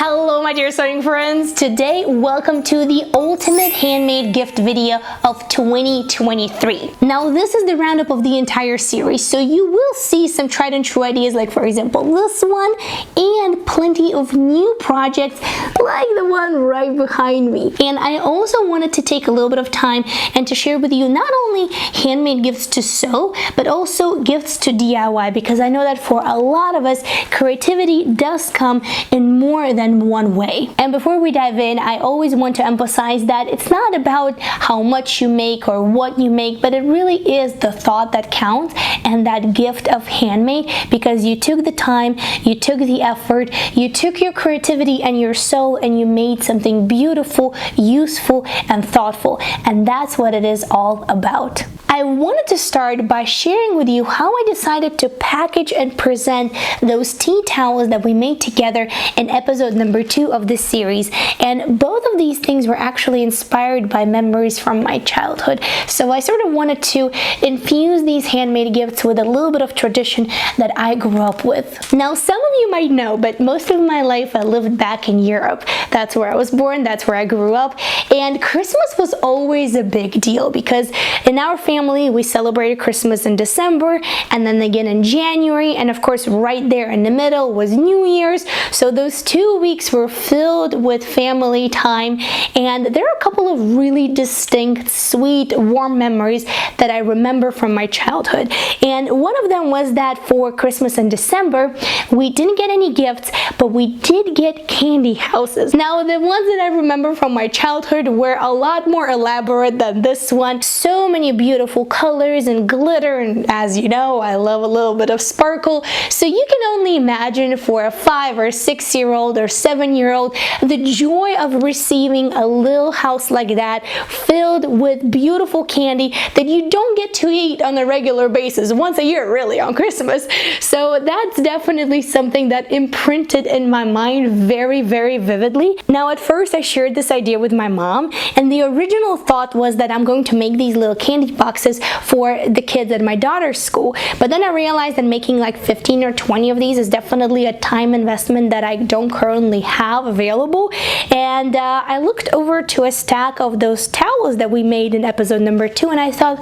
Hello my dear sewing friends. Today, welcome to the ultimate handmade gift video of 2023. Now this is the roundup of the entire series, so you will see some tried and true ideas like for example this one, and plenty of new projects like the one right behind me. And I also wanted to take a little bit of time and to share with you not only handmade gifts to sew, but also gifts to DIY, because I know that for a lot of us, creativity does come in more than one way. And before we dive in, I always want to emphasize that it's not about how much you make or what you make, but it really is the thought that counts and that gift of handmade, because you took the time, you took the effort, you took your creativity and your soul and you made something beautiful, useful, and thoughtful. And that's what it is all about. I wanted to start by sharing with you how I decided to package and present those tea towels that we made together in episode number 2 of this series. And both of these things were actually inspired by memories from my childhood. So I sort of wanted to infuse these handmade gifts with a little bit of tradition that I grew up with. Now, some of you might know, but most of my life I lived back in Europe. That's where I was born, that's where I grew up. And Christmas was always a big deal because in our family, we celebrated Christmas in December and then again in January. And of course, right there in the middle was New Year's. So those 2 weeks were filled with family time. And there are a couple of really distinct, sweet, warm memories that I remember from my childhood. And one of them was that for Christmas in December, we didn't get any gifts, but we did get candy houses. Now, the ones that I remember from my childhood were a lot more elaborate than this one. So many beautiful colors and glitter, and as you know, I love a little bit of sparkle. So you can only imagine for a 5 or 6-year-old or 7-year-old the joy of receiving a little house like that filled with beautiful candy that you don't get to eat on a regular basis, once a year really, on Christmas. So that's definitely something that imprinted in my mind very, very vividly. Now, at first I shared this idea with my mom, and the original thought was that I'm going to make these little candy boxes for the kids at my daughter's school. But then I realized that making like 15 or 20 of these is definitely a time investment that I don't currently have available. And I looked over to a stack of those towels that we made in episode number 2, and I thought,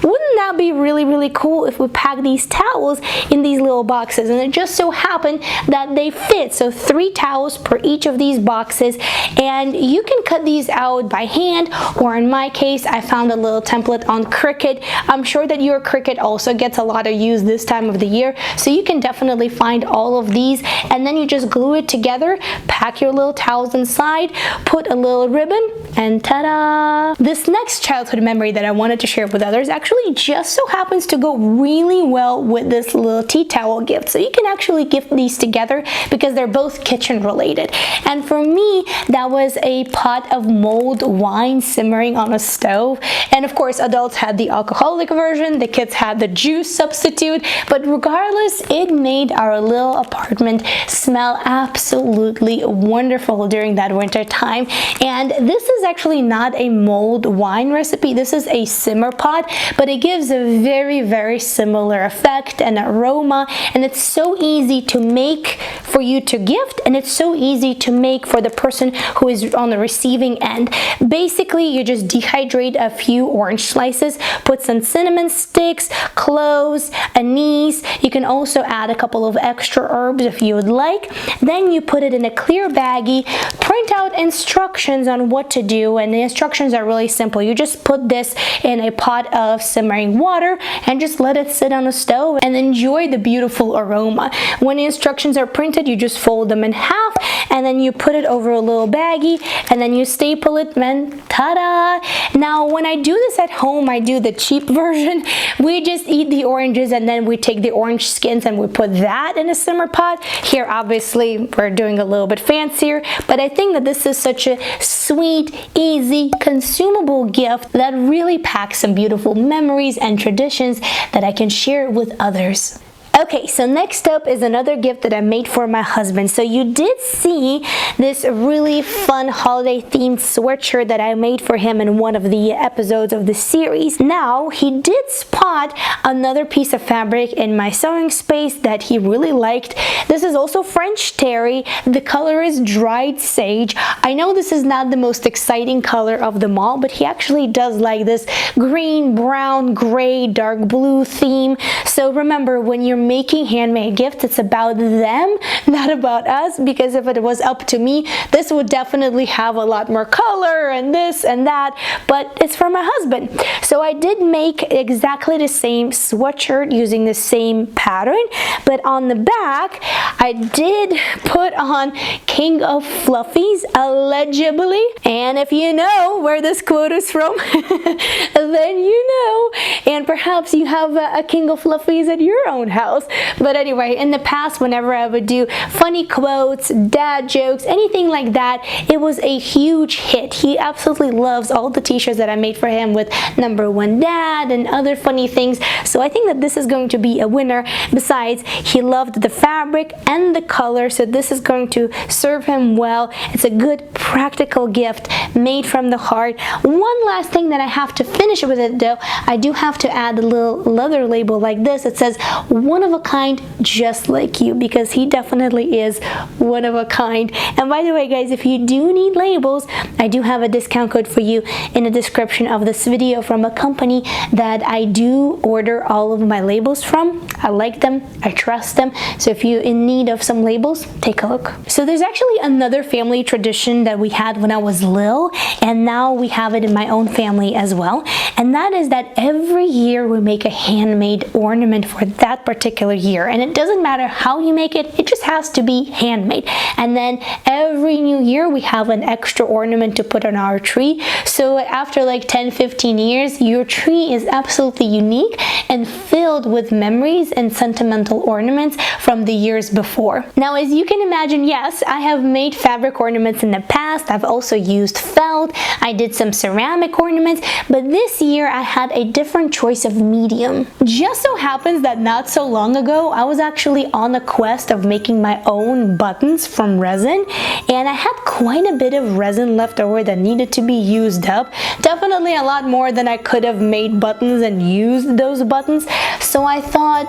wouldn't that be really, really cool if we pack these towels in these little boxes? And it just so happened that they fit. So 3 towels per each of these boxes, and you can cut these out by hand, or in my case, I found a little template on Cricut. I'm sure that your Cricut also gets a lot of use this time of the year, so you can definitely find all of these, and then you just glue it together, pack your little towels inside, put a little ribbon, and ta-da! This next childhood memory that I wanted to share with others actually just so happens to go really well with this little tea towel gift. So you can actually gift these together because they're both kitchen related. And for me, that was a pot of mulled wine simmering on a stove. And of course, adults had the alcoholic version, the kids had the juice substitute, but regardless, it made our little apartment smell absolutely wonderful during that winter time. And this is actually not a mulled wine recipe, this is a simmer pot, but it gives a very, very similar effect and aroma, and it's so easy to make for you to gift, and it's so easy to make for the person who is on the receiving end. Basically, you just dehydrate a few orange slices, put some cinnamon sticks, cloves, anise. You can also add a couple of extra herbs if you would like. Then you put it in a clear baggie, print out instructions on what to do, and the instructions are really simple. You just put this in a pot of simmering water and just let it sit on the stove and enjoy the beautiful aroma. When the instructions are printed, you just fold them in half, and then you put it over a little baggie, and then you staple it, and ta-da! Now, when I do this at home, I do the cheap version. We just eat the oranges, and then we take the orange skins and we put that in a simmer pot. Here, obviously, we're doing a little bit fancier, but I think that this is such a sweet, easy, consumable gift that really packs some beautiful memories and traditions that I can share with others. Okay, so next up is another gift that I made for my husband. So you did see this really fun holiday themed sweatshirt that I made for him in one of the episodes of the series. Now, he did spot another piece of fabric in my sewing space that he really liked. This is also French terry. The color is dried sage. I know this is not the most exciting color of them all, but he actually does like this green, brown, gray, dark blue theme. So remember, when you're making handmade gifts, it's about them, not about us, because if it was up to me, this would definitely have a lot more color and this and that, but it's for my husband. So I did make exactly the same sweatshirt using the same pattern, but on the back, I did put on King of Fluffies, allegedly, and if you know where this quote is from, then you know, and perhaps you have a King of Fluffies at your own house. But anyway, in the past, whenever I would do funny quotes, dad jokes, anything like that, it was a huge hit. He absolutely loves all the t-shirts that I made for him with #1 dad and other funny things. So I think that this is going to be a winner. Besides, he loved the fabric and the color, so this is going to serve him well. It's a good practical gift made from the heart. One last thing that I have to finish with it though, I do have to add a little leather label like this. It says one of a kind, just like you, because he definitely is one of a kind. And by the way guys, if you do need labels, I do have a discount code for you in the description of this video from a company that I do order all of my labels from. I like them, I trust them, so if you're in need of some labels, take a look. So there's actually another family tradition that we had when I was little, and now we have it in my own family as well, and that is that every year we make a handmade ornament for that particular year, and it doesn't matter how you make it, it just has to be handmade. And then every new year we have an extra ornament to put on our tree, so after like 10-15 years your tree is absolutely unique and filled with memories and sentimental ornaments from the years before. Now, as you can imagine, yes, I have made fabric ornaments in the past. I've also used felt, I did some ceramic ornaments, but this year I had a different choice of medium. Just so happens that not so long ago I was actually on a quest of making my own buttons from resin, and I had quite a bit of resin left over that needed to be used up. Definitely a lot more than I could have made buttons and used those buttons. So I thought,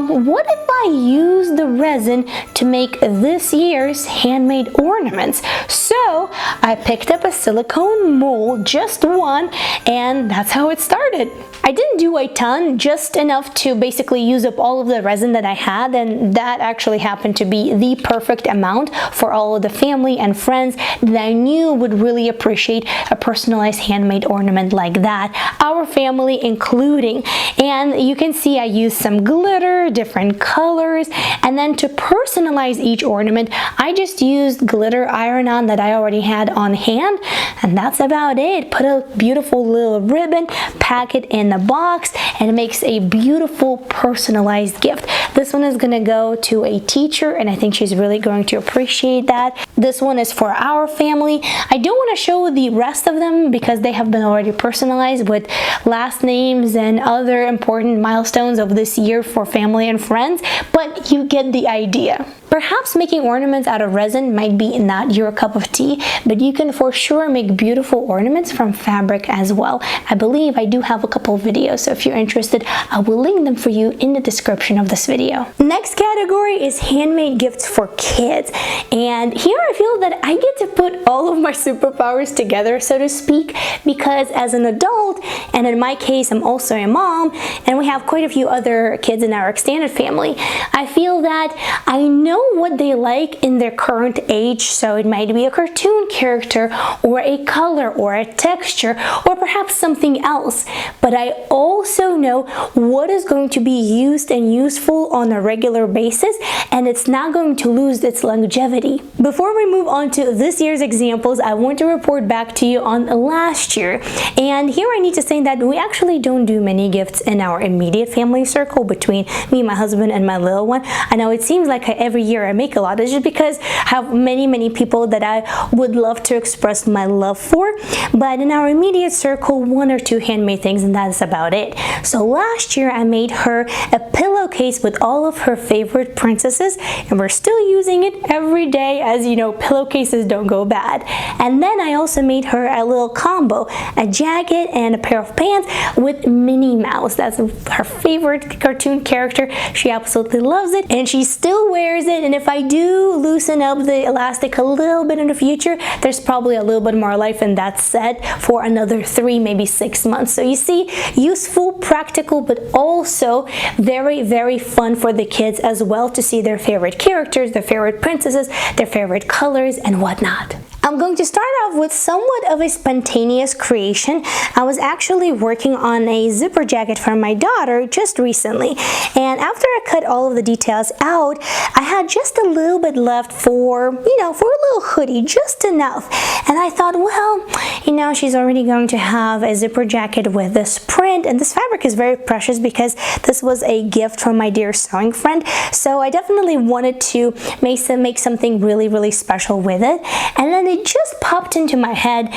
what if I use the resin to make this year's handmade ornaments? So I picked up a silicone mold, just one, and that's how it started. I didn't do a ton, just enough to basically use up all of the resin that I had, and that actually happened to be the perfect amount for all of the family and friends that I knew would really appreciate a personalized handmade ornament like that, our family including. And you can see I used some glitter, different colors, and then to personalize each ornament I just used glitter iron-on that I already had on hand, and that's about it. Put a beautiful little ribbon, pack it in the box, and it makes a beautiful personalized gift. This one is gonna go to a teacher, and I think she's really going to appreciate that. This one is for our family. I don't want to show the rest of them because they have been already personalized with last names and other important milestones of this year for family and friends, but you get the idea. Perhaps making ornaments out of resin might be not your cup of tea, but you can for sure make beautiful ornaments from fabric as well. I believe I do have a couple of videos, so if you're interested, I will link them for you in the description of this video. Next category is handmade gifts for kids, and here I feel that I get to put all of my superpowers together, so to speak, because as an adult, and in my case I'm also a mom, and we have quite a few other kids in our extended family, I feel that I know what they like in their current age, so it might be a cartoon character or a color or a texture or perhaps something else, but I also know what is going to be used and useful on a regular basis, and it's not going to lose its longevity. Before we move on to this year's examples, I want to report back to you on last year, and here I need to say that we actually don't do many gifts in our immediate family circle between me, my husband, and my little one. I know it seems like every year I make a lot. It's just because I have many people that I would love to express my love for, but in our immediate circle, 1 or 2 handmade things, and that's about it. So last year I made her a pillowcase with all of her favorite princesses, and we're still using it every day. As you know, pillowcases don't go bad. And then I also made her a little combo, a jacket and a pair of pants with Minnie Mouse. That's her favorite cartoon character. She absolutely loves it, and she still wears it. And if I do loosen up the elastic a little bit in the future, there's probably a little bit more life in that set for another 3, maybe 6 months. So you see, useful, practical, but also very fun for the kids as well, to see their favorite characters, their favorite princesses, their favorite colors and whatnot. I'm going to start off with somewhat of a spontaneous creation. I was actually working on a zipper jacket for my daughter just recently, and after I cut all of the details out, I had just a little bit left for, for a little hoodie, just enough. And I thought, well, she's already going to have a zipper jacket with this print, and this fabric is very precious because this was a gift from my dear sewing friend. So I definitely wanted to make something really special with it. And then it just popped into my head.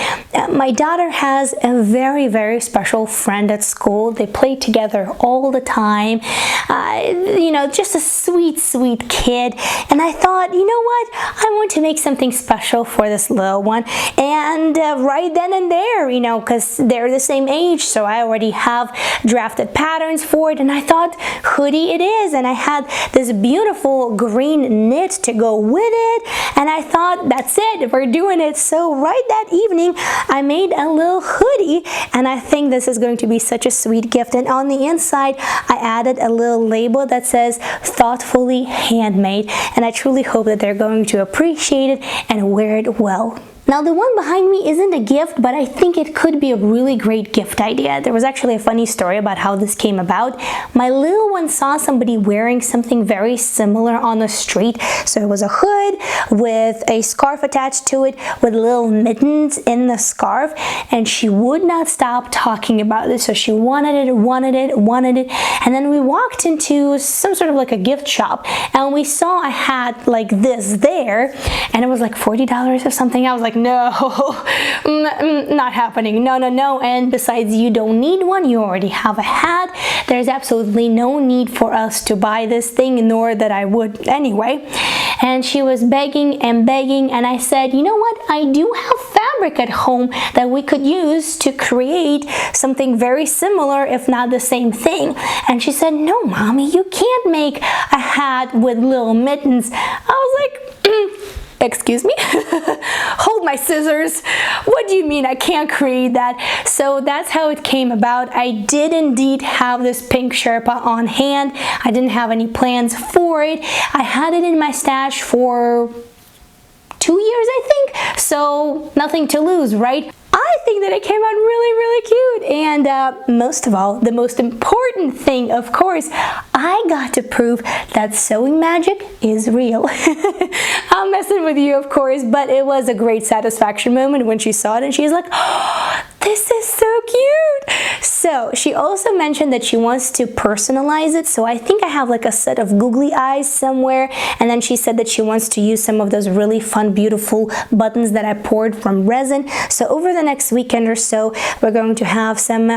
My daughter has a very special friend at school. They play together all the time. Just a sweet kid. And I thought, you know what? I want to make something special for this little one. And right then and there, because they're the same age, so I already have drafted patterns for it. And I thought, hoodie it is. And I had this beautiful green knit to go with it. And I thought, that's it. We're doing it. So right that evening, I made a little hoodie, and I think this is going to be such a sweet gift. And on the inside, I added a little label that says thoughtfully handmade, and I truly hope that they're going to appreciate it and wear it well. Now the one behind me isn't a gift, but I think it could be a really great gift idea. There was actually a funny story about how this came about. My little one saw somebody wearing something very similar on the street. So it was a hood with a scarf attached to it with little mittens in the scarf, and she would not stop talking about it. So she wanted it. And then we walked into some sort of like a gift shop, and we saw a hat like this there, and it was like $40 or something. I was like, no, not happening. No. And besides, you don't need one. You already have a hat. There's absolutely no need for us to buy this thing, nor that I would anyway. And she was begging, and I said, you know what? I do have fabric at home that we could use to create something very similar, if not the same thing. And she said, no, Mommy, you can't make a hat with little mittens. I was like, excuse me? Hold my scissors. What do you mean I can't create that? So that's how it came about. I did indeed have this pink Sherpa on hand. I didn't have any plans for it. I had it in my stash for 2 years, I think. So nothing to lose, right? I think that it came out really cute, and most of all, the most important thing, of course, I got to prove that sewing magic is real. I'm messing with you, of course, but it was a great satisfaction moment when she saw it, and she's like, oh, this is so cute. So she also mentioned that she wants to personalize it, so I think I have like a set of googly eyes somewhere, and then she said that she wants to use some of those really fun, beautiful buttons that I poured from resin. So over the next weekend or so, we're going to have some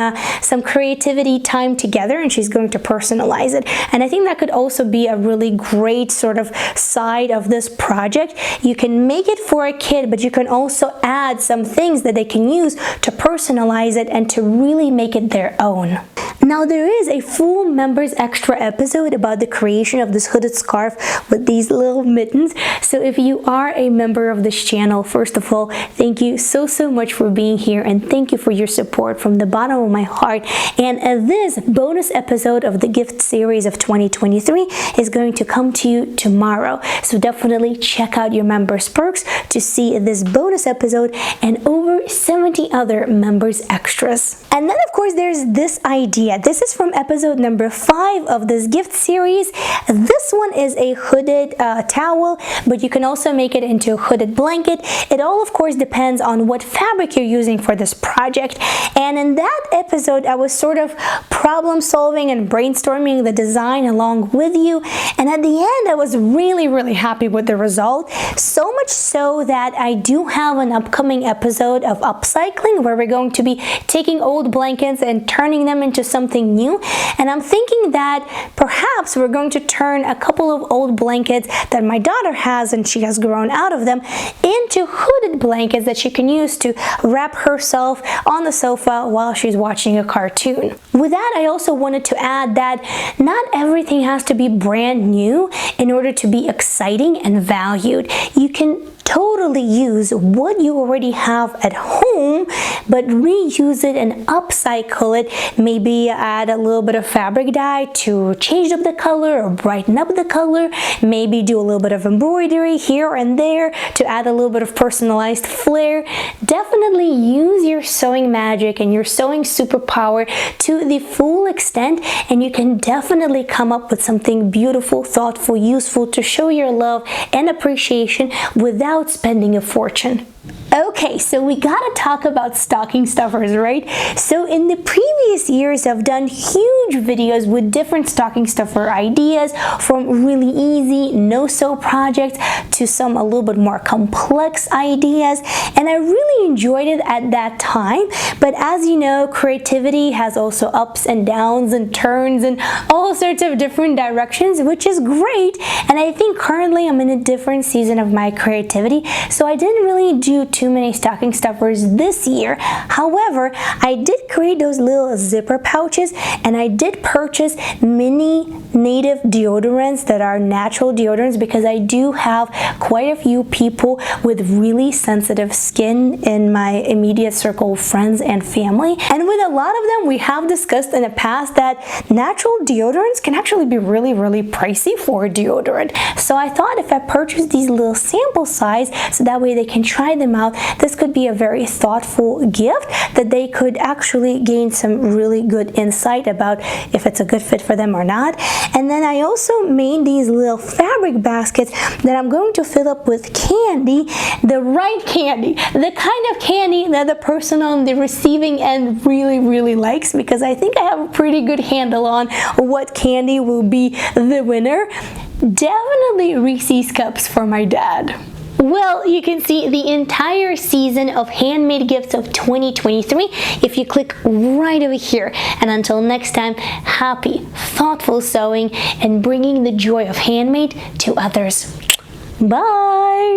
creativity time together, and she's going to personalize it. And I think that could also be a really great sort of side of this project. You can make it for a kid, but you can also add some things that they can use to personalize it and to really make it their own. Now there is a full members extra episode about the creation of this hooded scarf with these little mittens. So if you are a member of this channel, first of all, thank you so much for being here, and thank you for your support from the bottom of my heart. And this bonus episode of the gift series of 2023 is going to come to you tomorrow. So definitely check out your members perks to see this bonus episode and over 70 other members extras. And then of course there's this idea yeah, this is from episode number 5 of this gift series. This one is a hooded towel, but you can also make it into a hooded blanket. It all, of course, depends on what fabric you're using for this project. And in that episode, I was sort of problem solving and brainstorming the design along with you. And at the end, I was really happy with the result. So much so that I do have an upcoming episode of upcycling where we're going to be taking old blankets and turning them into something new. And I'm thinking that perhaps we're going to turn a couple of old blankets that my daughter has, and she has grown out of them, into hooded blankets that she can use to wrap herself on the sofa while she's watching a cartoon. With that, I also wanted to add that not everything has to be brand new in order to be exciting and valued. You can totally use what you already have at home, but reuse it and upcycle it. Maybe add a little bit of fabric dye to change up the color or brighten up the color. Maybe do a little bit of embroidery here and there to add a little bit of personalized flair. Definitely use your sewing magic and your sewing superpower to the full extent, and you can definitely come up with something beautiful, thoughtful, useful to show your love and appreciation without spending a fortune. Okay, so we gotta talk about stocking stuffers, right? So in the previous years, I've done huge videos with different stocking stuffer ideas, from really easy no-sew projects to some a little bit more complex ideas, and I really enjoyed it at that time. But as you know, creativity has also ups and downs and turns and all sorts of different directions, which is great. And I think currently I'm in a different season of my creativity, so I didn't really do too many stocking stuffers this year. However, I did create those little zipper pouches, and I did purchase mini native deodorants that are natural deodorants, because I do have quite a few people with really sensitive skin in my immediate circle of friends and family. And with a lot of them, we have discussed in the past that natural deodorants can actually be really pricey for a deodorant. So I thought if I purchase these little sample size, so that way they can try them out, this could be a very thoughtful gift that they could actually gain some really good insight about if it's a good fit for them or not. And then I also made these little fabric baskets that I'm going to fill up with candy, the right candy, the kind of candy that the person on the receiving end really likes, because I think I have a pretty good handle on what candy will be the winner. Definitely Reese's Cups for my dad. Well, you can see the entire season of handmade gifts of 2023 if you click right over here. And until next time, happy, thoughtful sewing and bringing the joy of handmade to others. Bye!